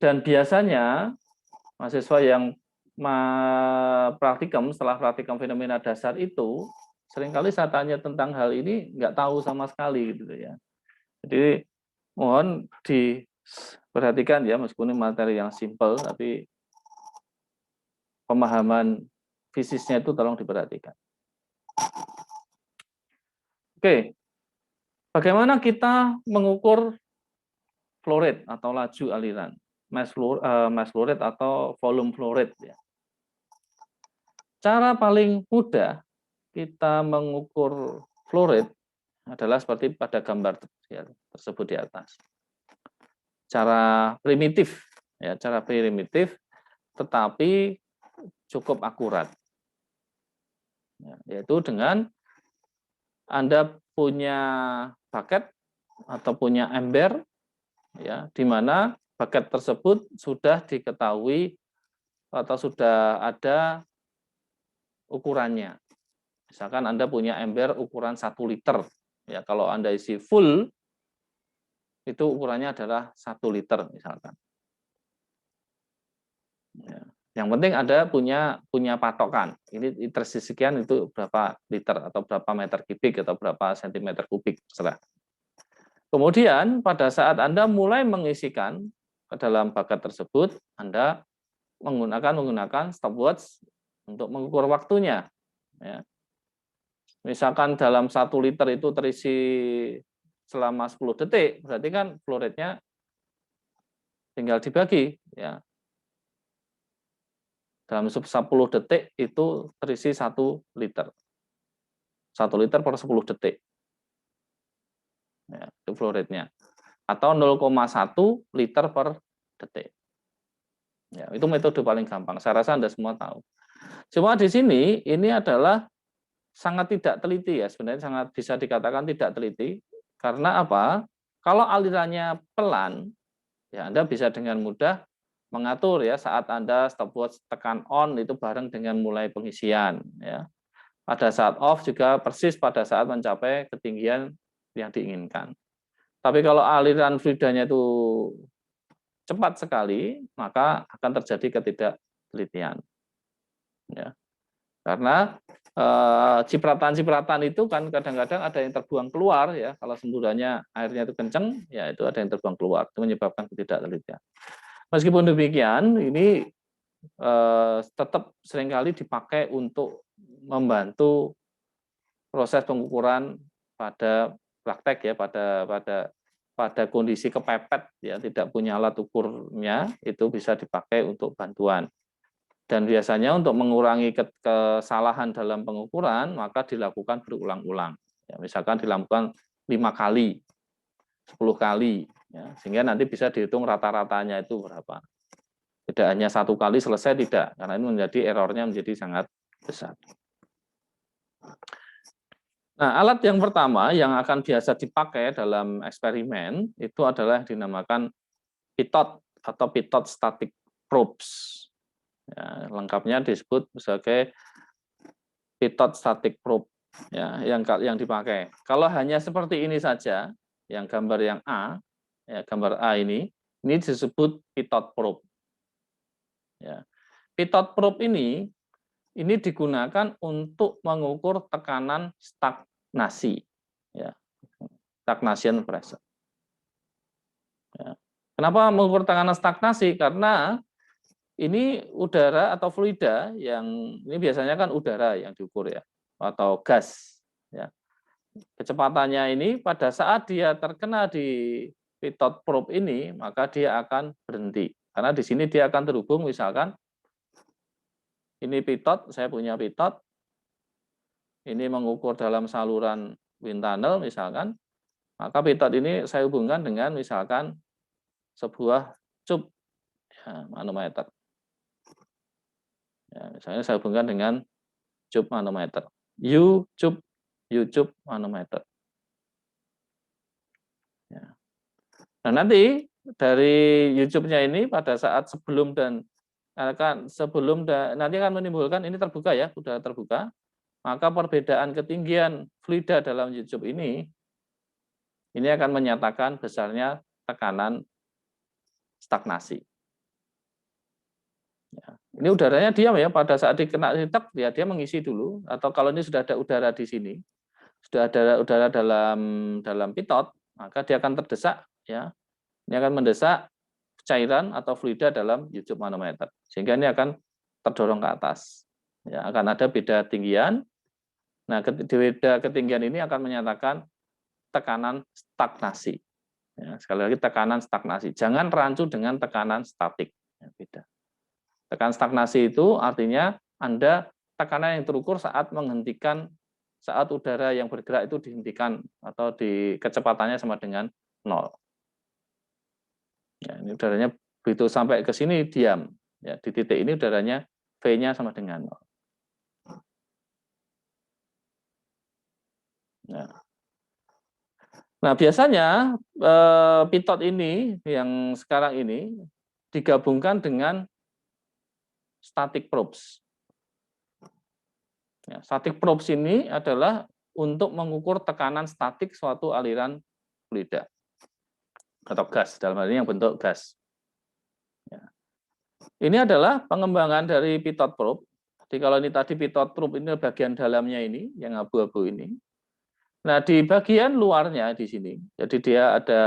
Dan biasanya mahasiswa yang praktikum setelah praktikum fenomena dasar itu seringkali saya tanya tentang hal ini nggak tahu sama sekali gitu ya. Jadi mohon diperhatikan ya, meskipun ini materi yang simpel tapi pemahaman fisiknya itu tolong diperhatikan. Oke. Bagaimana kita mengukur flow rate atau laju aliran, mass flow rate atau volume flow rate ya. Cara paling mudah kita mengukur flow rate adalah seperti pada gambar ya, tersebut di atas. Cara primitif ya, tetapi cukup akurat. Ya, yaitu dengan Anda punya bucket atau punya ember ya, di mana bucket tersebut sudah diketahui atau sudah ada ukurannya. Misalkan Anda punya ember ukuran 1 liter. Ya, kalau Anda isi full, itu ukurannya adalah 1 liter misalkan. Ya. Yang penting Anda punya patokan. Ini terisi sekian itu berapa liter atau berapa meter kubik atau berapa sentimeter kubik, terserah. Kemudian pada saat Anda mulai mengisikan ke dalam bucket tersebut, Anda menggunakan stopwatch untuk mengukur waktunya. Ya. Misalkan dalam 1 liter itu terisi selama 10 detik, berarti kan flow rate-nya tinggal dibagi. Ya. Dalam 10 detik itu terisi 1 liter. 1 liter per 10 detik. Ya, itu flow rate-nya. Atau 0,1 liter per detik. Ya, itu metode paling gampang. Saya rasa Anda semua tahu. Cuma di sini ini adalah sangat tidak teliti ya, sebenarnya sangat bisa dikatakan tidak teliti. Karena apa? Kalau alirannya pelan, ya Anda bisa dengan mudah mengatur ya saat Anda stopwatch tekan on itu bareng dengan mulai pengisian ya. Pada saat off juga persis pada saat mencapai ketinggian yang diinginkan. Tapi kalau aliran fluidanya itu cepat sekali, maka akan terjadi ketidaktelitian. Ya. Karena cipratan-cipratan itu kan kadang-kadang ada yang terbuang keluar ya. Kalau semburannya airnya itu kencang, ya itu ada yang terbuang keluar, itu menyebabkan ketidaktelitian. Meskipun demikian, ini tetap seringkali dipakai untuk membantu proses pengukuran pada praktek ya, pada kondisi kepepet ya, tidak punya alat ukurnya, itu bisa dipakai untuk bantuan. Dan biasanya untuk mengurangi kesalahan dalam pengukuran, maka dilakukan berulang-ulang. Ya, misalkan dilakukan 5 kali, 10 kali, ya, sehingga nanti bisa dihitung rata-ratanya itu berapa. Tidak hanya 1 kali selesai, tidak, karena ini menjadi errornya menjadi sangat besar. Nah, alat yang pertama yang akan biasa dipakai dalam eksperimen itu adalah yang dinamakan pitot atau pitot static probes. Ya, lengkapnya disebut sebagai pitot static probe ya, yang dipakai. Kalau hanya seperti ini saja, yang gambar yang A, ya, gambar A ini disebut pitot probe. Ya. Pitot probe ini digunakan untuk mengukur tekanan stagnasi, ya, stagnation pressure. Ya. Kenapa mengukur tekanan stagnasi? Karena ini udara atau fluida yang ini biasanya kan udara yang diukur ya, atau gas. Ya. Kecepatannya ini pada saat dia terkena di pitot probe ini, maka dia akan berhenti. Karena di sini dia akan terhubung, misalkan ini pitot, saya punya pitot, ini mengukur dalam saluran wind tunnel misalkan, maka pitot ini saya hubungkan dengan misalkan sebuah cup ya, manometer. Ya, misalnya saya hubungkan dengan cup manometer. U cup manometer. Ya. Nah, nanti dari YouTube-nya ini pada saat sebelum dan nanti akan menimbulkan ini terbuka ya, udara terbuka. Maka perbedaan ketinggian fluida dalam YouTube ini akan menyatakan besarnya tekanan stagnasi. Ya. Ini udaranya diam ya, pada saat dikena titik ya dia mengisi dulu, atau kalau ini sudah ada udara di sini, sudah ada udara dalam pitot, maka dia akan terdesak ya. Ini akan mendesak cairan atau fluida dalam YouTube manometer, sehingga ini akan terdorong ke atas. Ya, akan ada beda ketinggian. Nah, beda ketinggian ini akan menyatakan tekanan stagnasi. Ya, sekali lagi tekanan stagnasi. Jangan rancu dengan tekanan statik. Ya, beda. Tekanan stagnasi itu artinya Anda tekanan yang terukur saat udara yang bergerak itu dihentikan atau di kecepatannya sama dengan 0. Ya, ini udaranya begitu sampai ke sini diam. Ya, di titik ini udaranya V-nya sama dengan 0. Nah, biasanya pitot ini yang sekarang ini digabungkan dengan static probes. Ya, static probes ini adalah untuk mengukur tekanan statik suatu aliran fluida atau gas, dalam hal ini yang bentuk gas. Ya. Ini adalah pengembangan dari pitot probe. Jadi kalau ini tadi pitot probe ini bagian dalamnya ini, yang abu-abu ini. Nah, di bagian luarnya di sini, jadi dia ada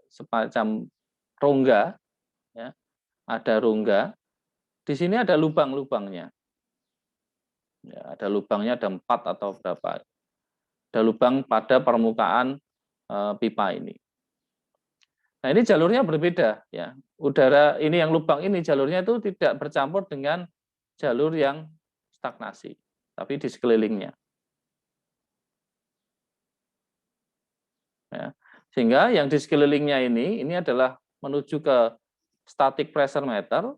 semacam rongga, ya, ada rongga. Di sini ada lubang-lubangnya. Ya, ada lubangnya, ada 4 atau berapa. Ada lubang pada permukaan pipa ini. Nah, ini jalurnya berbeda, ya. Udara ini yang lubang ini jalurnya itu tidak bercampur dengan jalur yang stagnasi, tapi di sekelilingnya. Ya. Sehingga yang di sekelilingnya ini adalah menuju ke static pressure meter,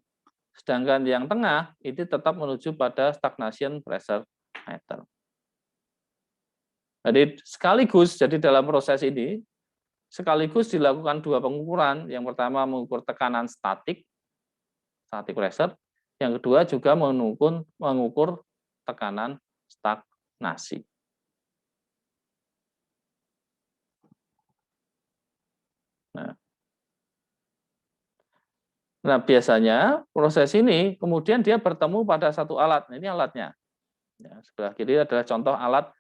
sedangkan yang tengah itu tetap menuju pada stagnation pressure meter. Jadi sekaligus, jadi dalam proses ini sekaligus dilakukan 2 pengukuran. Yang pertama mengukur tekanan static pressure, yang kedua juga mengukur tekanan stagnasi. Nah, biasanya proses ini kemudian dia bertemu pada satu alat. Nah, ini alatnya. Ya, sebelah kiri adalah contoh alat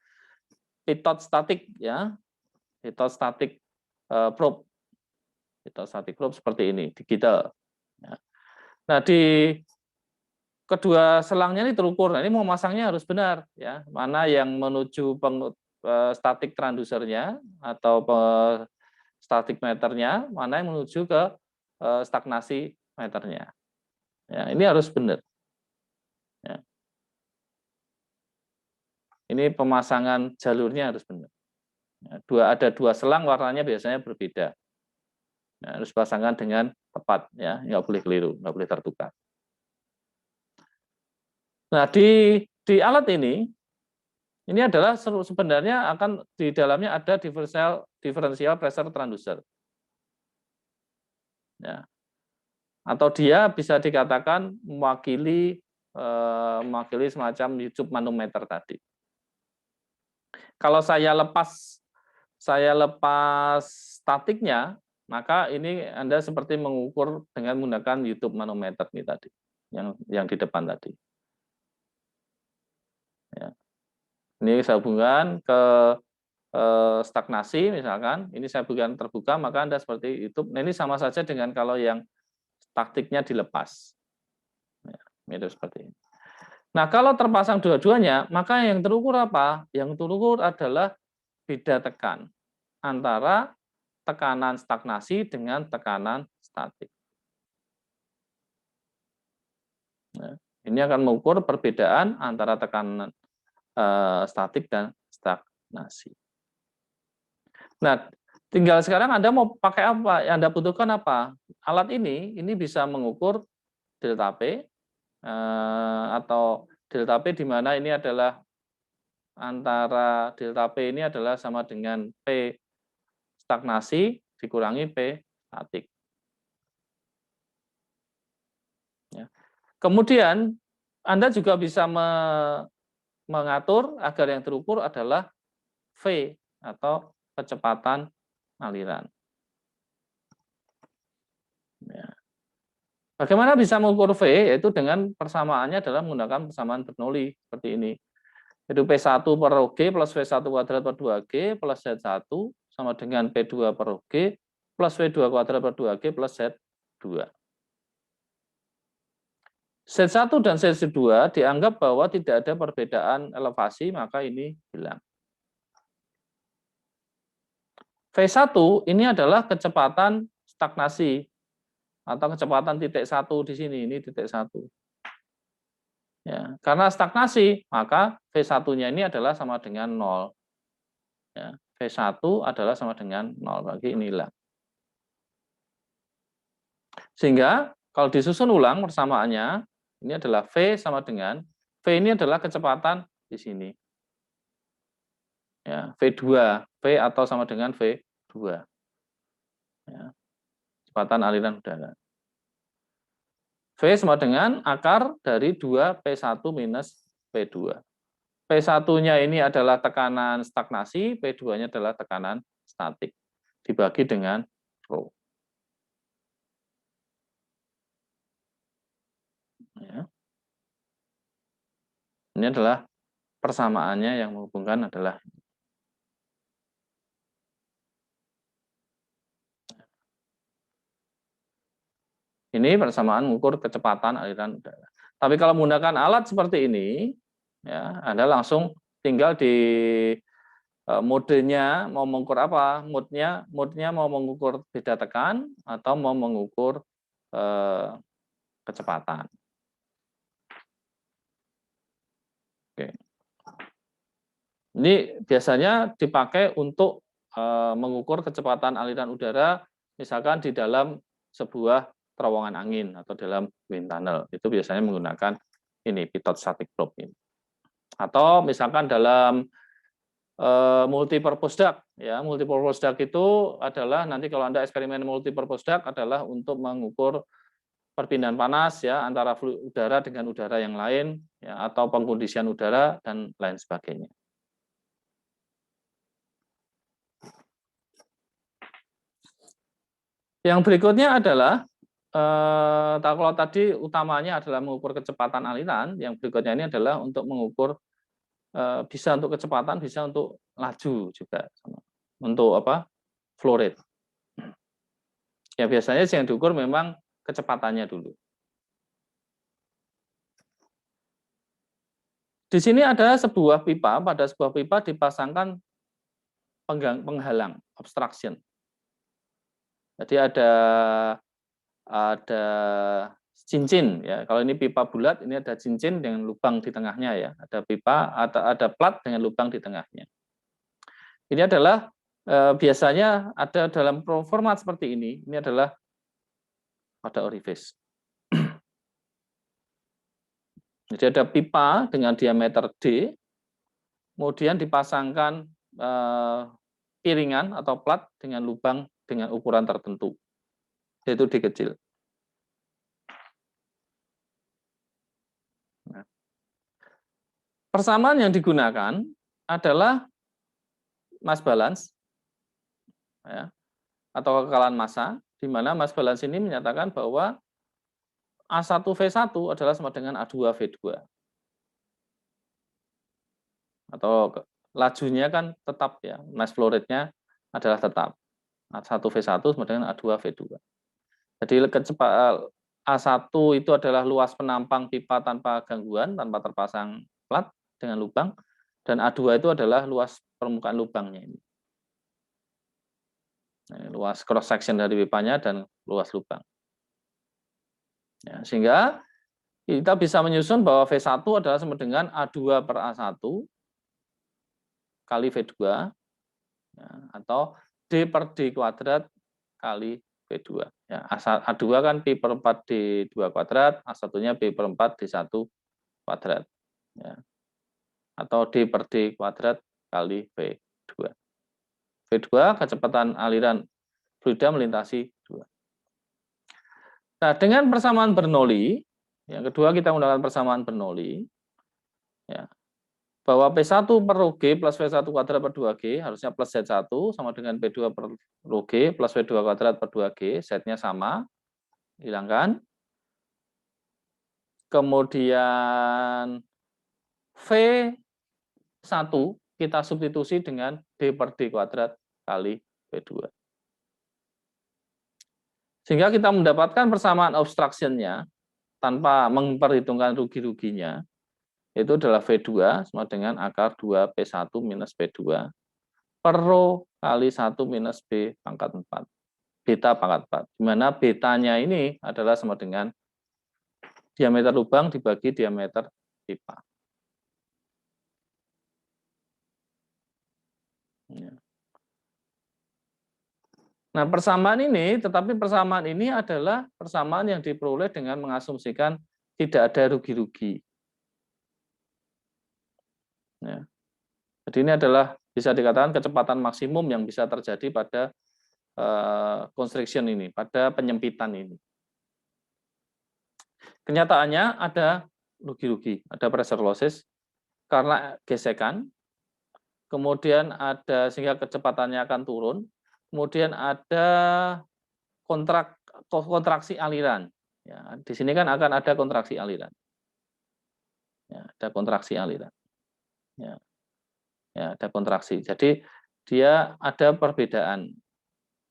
pitot statik, ya, pitot statik probe. pitot static probe seperti ini, digital. Ya. Nah, di kedua selangnya ini terukur. Nah, ini mau masangnya harus benar, ya. Mana yang menuju static transducernya atau static meternya, mana yang menuju ke stagnasi meternya. Ya, ini harus benar. Ya. Ini pemasangan jalurnya harus benar. Ya, ada dua selang, warnanya biasanya berbeda. Ya, harus pasangkan dengan tepat, ya, nggak boleh keliru, nggak boleh tertukar. Nah, di alat ini adalah sebenarnya akan di dalamnya ada differential pressure transducer. Ya. Atau dia bisa dikatakan mewakili semacam YouTube manometer tadi. Kalau saya lepas statiknya, maka ini Anda seperti mengukur dengan menggunakan YouTube manometer ini tadi, yang di depan tadi. Ya. Ini saya hubungkan ke stagnasi misalkan, ini saya hubungkan terbuka, maka Anda seperti YouTube. Nah, ini sama saja dengan kalau yang statiknya dilepas. Ya, itu seperti ini. Nah, kalau terpasang dua-duanya, maka yang terukur apa? Yang terukur adalah beda tekan antara tekanan stagnasi dengan tekanan statik. Nah, ini akan mengukur perbedaan antara tekanan statik dan stagnasi. Nah, tinggal sekarang Anda mau pakai apa? Yang Anda butuhkan apa? Alat ini bisa mengukur delta P atau delta P di mana ini adalah antara delta P ini adalah sama dengan P stagnasi dikurangi P statik. Ya. Kemudian Anda juga bisa mengatur agar yang terukur adalah V atau kecepatan aliran. Ya. Bagaimana bisa mengukur V? Yaitu dengan persamaannya adalah menggunakan persamaan Bernoulli seperti ini. Yaitu P1 per Rho G plus V1 kuadrat per 2G plus Z1 sama dengan P2 per Rho G plus V2 kuadrat per 2G plus Z2. Z1 dan Z2 dianggap bahwa tidak ada perbedaan elevasi, maka ini hilang. V1 ini adalah kecepatan stagnasi atau kecepatan titik 1 di sini, ini titik 1. Ya, karena stagnasi, maka V1-nya ini adalah sama dengan 0. Ya, V1 adalah sama dengan 0, bagi ini hilang. Sehingga kalau disusun ulang persamaannya, ini adalah V sama dengan, V ini adalah kecepatan di sini. Ya, V2, V atau sama dengan V2. Ya, kecepatan aliran udara. V sama dengan akar dari 2P1 minus P2. P1-nya ini adalah tekanan stagnasi, P2-nya adalah tekanan statik. Dibagi dengan Rho. Ya. Ini adalah persamaannya yang menghubungkan adalah ini persamaan mengukur kecepatan aliran udara. Tapi kalau menggunakan alat seperti ini, ya, Anda langsung tinggal di modenya mau mengukur apa? Modenya mau mengukur beda tekan atau mau mengukur kecepatan. Oke. Ini biasanya dipakai untuk mengukur kecepatan aliran udara, misalkan di dalam sebuah terowongan angin atau dalam wind tunnel. Itu biasanya menggunakan ini pitot static probe ini. Atau misalkan dalam multipurpose duct, ya, multipurpose duct itu adalah nanti kalau Anda eksperimen multipurpose duct adalah untuk mengukur perpindahan panas ya antara udara dengan udara yang lain ya, atau pengkondisian udara dan lain sebagainya. Yang berikutnya adalah kalau tadi utamanya adalah mengukur kecepatan aliran, yang berikutnya ini adalah untuk mengukur bisa untuk kecepatan, bisa untuk laju juga, untuk apa? Flow rate. Ya biasanya yang diukur memang kecepatannya dulu. Di sini ada sebuah pipa, pada sebuah pipa dipasangkan penghalang, obstruction. Jadi ada cincin ya. Kalau ini pipa bulat, ini ada cincin dengan lubang di tengahnya ya. Ada pipa, ada plat dengan lubang di tengahnya. Ini adalah biasanya ada dalam format seperti ini. Ini adalah pada orifice. Jadi ada pipa dengan diameter D, kemudian dipasangkan piringan atau plat dengan lubang dengan ukuran tertentu, yaitu D kecil. Nah, persamaan yang digunakan adalah mass balance ya, atau kekalahan massa, di mana mass balance ini menyatakan bahwa A1V1 adalah sama dengan A2V2. Atau lajunya kan tetap ya, mass flow rate-nya adalah tetap. A1V1 sama dengan A2V2. Jadi A1 itu adalah luas penampang pipa tanpa gangguan, tanpa terpasang plat dengan lubang, dan A2 itu adalah luas permukaan lubangnya ini. Nah, luas cross section dari pipanya dan luas lubang. Ya, sehingga kita bisa menyusun bahwa V1 adalah sama dengan A2 per A1 kali V2 ya, atau D per D kuadrat kali V2. Ya, A2 kan Pi per 4 D2 kuadrat, A1-nya Pi per 4 D1 kuadrat. Ya. Atau D per D kuadrat kali V2. V2 kecepatan aliran fluida melintasi 2. Nah, dengan persamaan Bernoulli, yang kedua kita menggunakan persamaan Bernoulli, ya, bahwa P1 per rho G plus V1 kuadrat per 2G harusnya plus Z1 sama dengan P2 per rho G plus V2 kuadrat per 2G, Z-nya sama, hilangkan. Kemudian V1 kita substitusi dengan D per D kuadrat kali V2. Sehingga kita mendapatkan persamaan obstruction-nya tanpa memperhitungkan rugi-ruginya, itu adalah V2 sama dengan akar 2P1 minus P2 per rho kali 1 minus B pangkat 4. Beta pangkat 4. Di mana betanya ini adalah sama dengan diameter lubang dibagi diameter pipa. Ya. Nah, persamaan ini, tetapi persamaan ini adalah persamaan yang diperoleh dengan mengasumsikan tidak ada rugi-rugi. Ya. Jadi ini adalah bisa dikatakan kecepatan maksimum yang bisa terjadi pada constriction ini, pada penyempitan ini. Kenyataannya ada rugi-rugi, ada pressure losses karena gesekan, kemudian ada sehingga kecepatannya akan turun, kemudian ada kontraksi aliran. Ya, di sini kan akan ada kontraksi aliran. Ya, ada kontraksi aliran. Ya. Ya, ada kontraksi. Jadi dia ada perbedaan.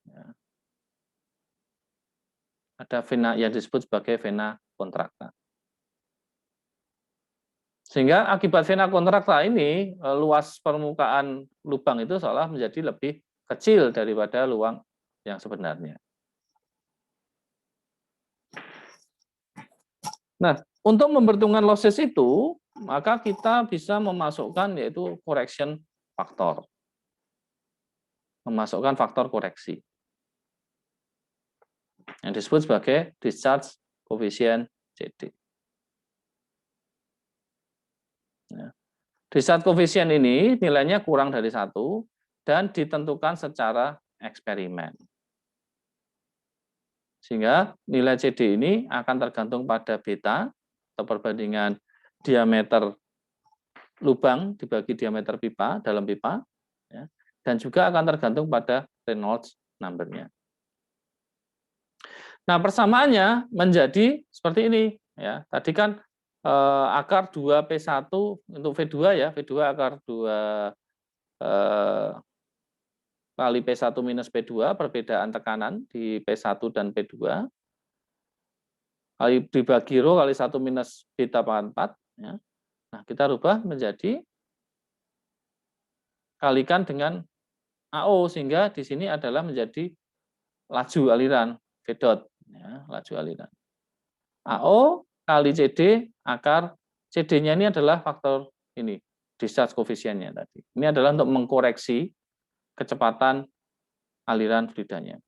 Ya. Ada vena yang disebut sebagai vena kontrakta. Sehingga akibat vena kontrakta ini luas permukaan lubang itu seolah menjadi lebih kecil daripada luang yang sebenarnya. Nah, untuk memperhitungkan losses itu, maka kita bisa memasukkan yaitu correction faktor. Memasukkan faktor koreksi. Yang disebut sebagai discharge coefficient CD. Ya. Discharge coefficient ini nilainya kurang dari 1 dan ditentukan secara eksperimen. Sehingga nilai CD ini akan tergantung pada beta atau perbandingan diameter lubang dibagi diameter pipa dalam pipa, ya, dan juga akan tergantung pada Reynolds number-nya. Nah, persamaannya menjadi seperti ini. Ya, tadi kan akar 2P1 untuk V2 ya, V2 akar 2 kali P1 minus P2, perbedaan tekanan di P1 dan P2, kali dibagi rho kali 1 minus beta pangkat 4. Ya. Nah, kita rubah menjadi kalikan dengan AO, sehingga di sini adalah menjadi laju aliran, V dot. Ya, laju aliran. AO kali CD akar, CD-nya ini adalah faktor ini, discharge koefisiennya tadi. Ini adalah untuk mengkoreksi kecepatan aliran fluidanya.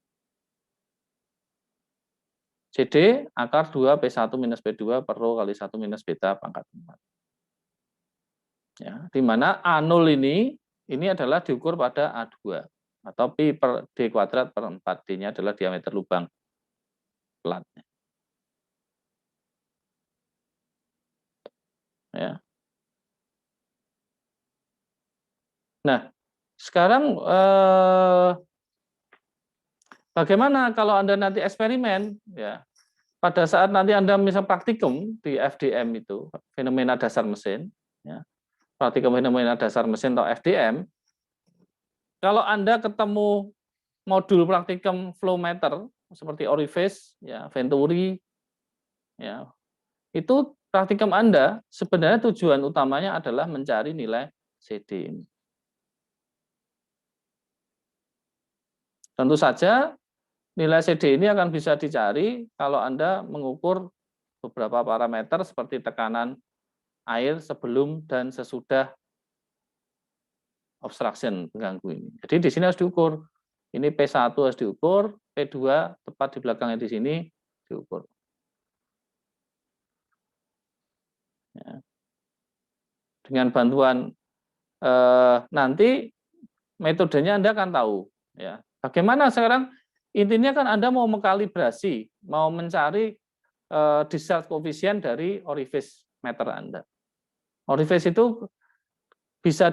CD akar 2 P1 minus P2 per rho kali 1 minus beta pangkat 4. Ya, di mana A0 ini adalah diukur pada A2 atau pi per D kuadrat per 4. D-nya adalah diameter lubang platnya. Ya. Nah, sekarang bagaimana kalau Anda nanti eksperimen, ya, pada saat nanti Anda misal praktikum di FDM itu, fenomena dasar mesin, ya, praktikum fenomena dasar mesin atau FDM, kalau Anda ketemu modul praktikum flow meter seperti orifice, ya, venturi, ya, itu praktikum Anda sebenarnya tujuan utamanya adalah mencari nilai CD ini. Tentu saja nilai CD ini akan bisa dicari kalau Anda mengukur beberapa parameter seperti tekanan air sebelum dan sesudah obstruction pengganggu ini. Jadi di sini harus diukur. Ini P1 harus diukur, P2 tepat di belakangnya di sini diukur. Ya. Dengan bantuan nanti metodenya Anda akan tahu. Ya. Bagaimana sekarang? Intinya kan Anda mau mengkalibrasi, mau mencari discharge koefisien dari orifice meter Anda. Orifice itu bisa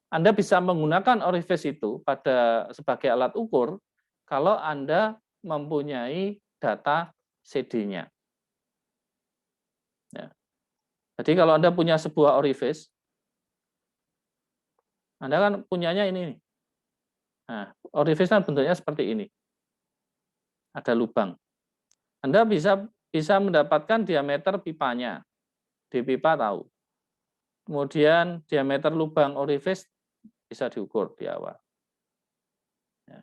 Anda bisa menggunakan orifice itu sebagai alat ukur kalau Anda mempunyai data CD-nya. Ya. Jadi kalau Anda punya sebuah orifice, Anda kan punyanya ini. Nah, orifice kan bentuknya seperti ini. Ada lubang. Anda bisa mendapatkan diameter pipanya. Di pipa tahu. Kemudian diameter lubang orifice bisa diukur di awal. Ya.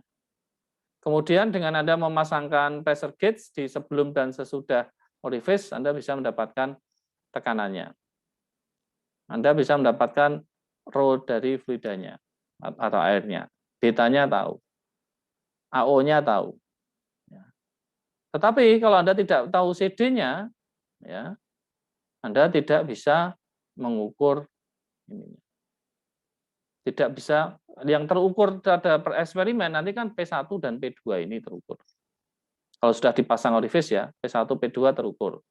Kemudian dengan Anda memasangkan pressure gauge di sebelum dan sesudah orifice, Anda bisa mendapatkan tekanannya. Anda bisa mendapatkan rho dari fluidanya atau airnya. Betanya tahu. AO-nya tahu. Ya. Tetapi kalau Anda tidak tahu CD-nya, ya, Anda tidak bisa mengukur ini. Tidak bisa, yang terukur pada eksperimen nanti kan P1 dan P2 ini terukur. Kalau sudah dipasang orifice ya, P1, P2 terukur.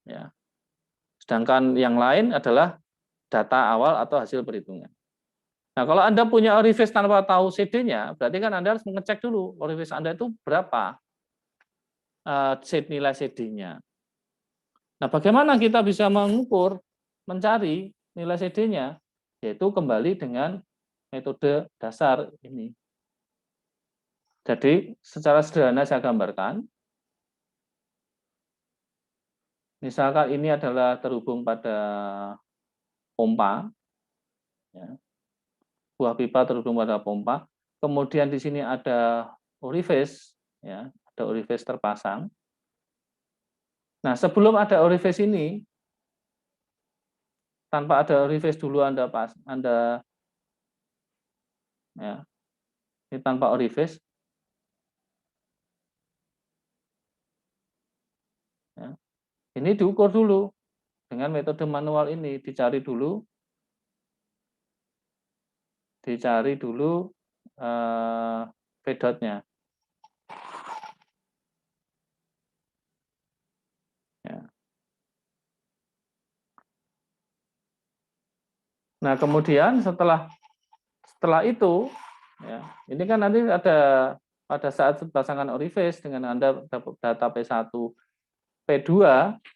Ya. Sedangkan yang lain adalah data awal atau hasil perhitungan. Nah, kalau Anda punya orifice tanpa tahu CD-nya, berarti kan Anda harus mengecek dulu orifice Anda itu berapa nilai CD-nya. Nah, bagaimana kita bisa mengukur, mencari nilai CD-nya? Yaitu kembali dengan metode dasar ini. Jadi, secara sederhana saya gambarkan. Misalkan ini adalah terhubung pada pompa. Ya. Buah pipa terhubung pada pompa. Kemudian di sini ada orifice, ya, ada orifice terpasang. Nah, sebelum ada orifice ini, tanpa ada orifice dulu Anda ya, ini tanpa orifice, ya, ini diukur dulu dengan metode manual ini, dicari dulu V dot-nya. Ya. Nah, kemudian setelah itu, ya, ini kan nanti ada pada saat pasangan orifice dengan Anda dapat data P1, P2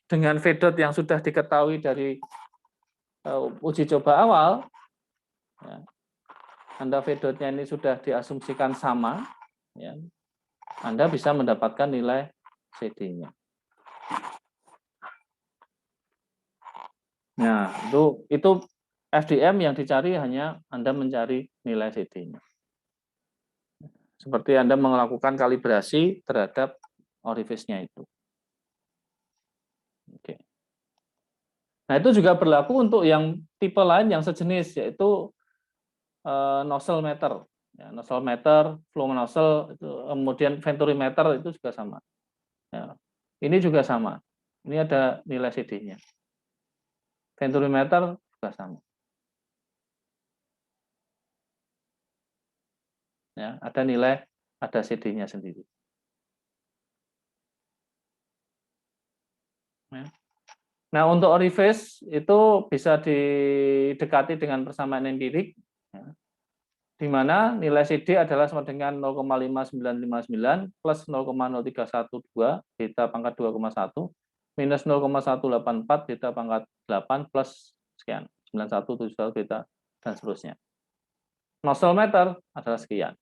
dengan V dot yang sudah diketahui dari uji coba awal, ya, Anda V dot-nya ini sudah diasumsikan sama, ya, Anda bisa mendapatkan nilai CD-nya. Nah, itu FDM yang dicari hanya Anda mencari nilai CD-nya. Seperti Anda melakukan kalibrasi terhadap orifice-nya itu. Oke. Nah, itu juga berlaku untuk yang tipe lain yang sejenis, yaitu nozzle meter. Ya, nozzle meter, flow nozzle, itu, kemudian venturimeter itu juga sama. Ya, ini juga sama. Ini ada nilai CD-nya. Venturimeter juga sama. Ya, ada nilai, ada CD-nya sendiri. Ya. Nah, untuk orifice itu bisa didekati dengan persamaan empirik, ya, di mana nilai CD adalah sama dengan 0,5959 plus 0,0312 beta pangkat 2,1 minus 0,184 beta pangkat 8 plus sekian 9171 beta dan seterusnya. Nozzle meter adalah sekian.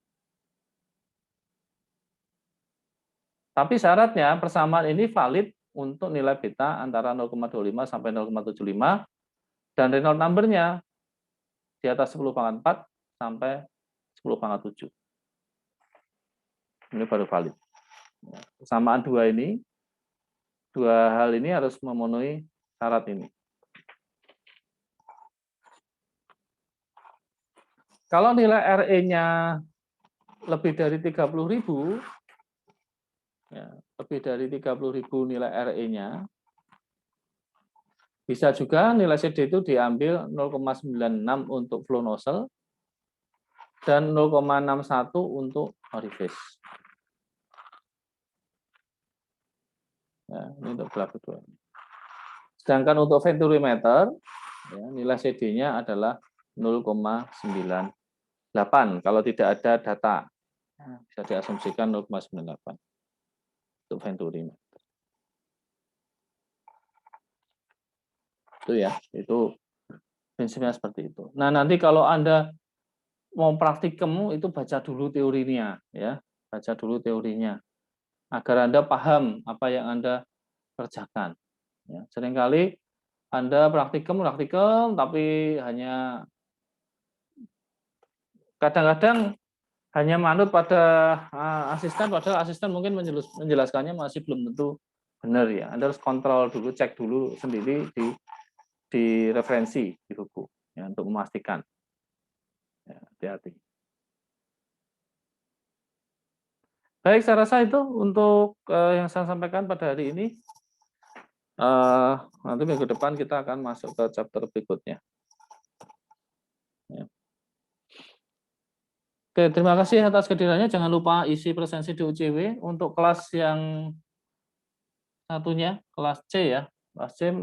Tapi syaratnya persamaan ini valid untuk nilai beta antara 0,25 sampai 0,75 dan Reynolds number-nya di atas 10⁴ sampai 10⁻⁷. Ini baru valid. Persamaan dua hal ini harus memenuhi syarat ini. Kalau nilai RE-nya lebih dari 30.000, ya, lebih dari 30.000 nilai RE-nya, bisa juga nilai CD itu diambil 0,96 untuk flow nozzle dan 0,61 untuk orifice. Ya, ini untuk belah kedua. Sedangkan untuk venturimeter, ya, nilai CD-nya adalah 0,98. Kalau tidak ada data, bisa diasumsikan 0,98 untuk venturimeter. Itu ya, itu prinsipnya seperti itu. Nah, nanti kalau Anda mau praktikum itu baca dulu teorinya, ya, baca dulu teorinya agar Anda paham apa yang Anda kerjakan. Ya, seringkali Anda praktikum, tapi hanya kadang-kadang hanya manut pada asisten, padahal asisten mungkin menjelaskannya masih belum tentu benar ya. Anda harus kontrol dulu, cek dulu sendiri di referensi di buku ya, untuk memastikan. Ya, hati-hati. Baik, saya rasa itu untuk yang saya sampaikan pada hari ini. Nanti minggu depan kita akan masuk ke chapter berikutnya. Ya. Oke, terima kasih atas kehadirannya. Jangan lupa isi presensi di UCW. Untuk kelas yang satunya, kelas C ya. Kelas C,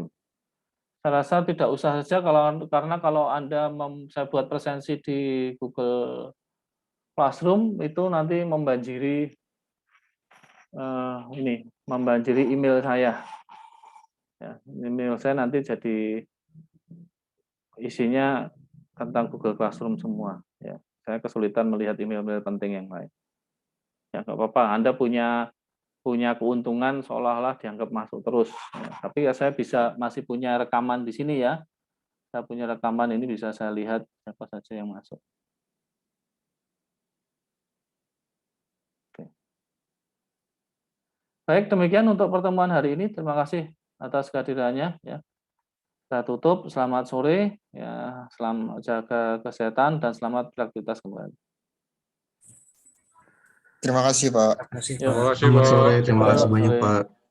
saya rasa tidak usah saja karena kalau Anda saya buat presensi di Google Classroom itu nanti membanjiri email saya. Ya, email saya nanti jadi isinya tentang Google Classroom semua. Ya, saya kesulitan melihat email-email penting yang lain. Ya, nggak apa-apa. Anda punya keuntungan seolah-olah dianggap masuk terus. Ya, tapi ya saya masih punya rekaman di sini ya. Saya punya rekaman ini bisa saya lihat siapa saja yang masuk. Oke. Baik, demikian untuk pertemuan hari ini. Terima kasih atas kehadirannya. Ya. Saya tutup. Selamat sore. Ya, selamat jaga kesehatan dan selamat beraktivitas kembali. Terima kasih, Pak. Terima kasih, Yuk. Pak. Selamat sore, terima kasih Selamat banyak sore. Pak.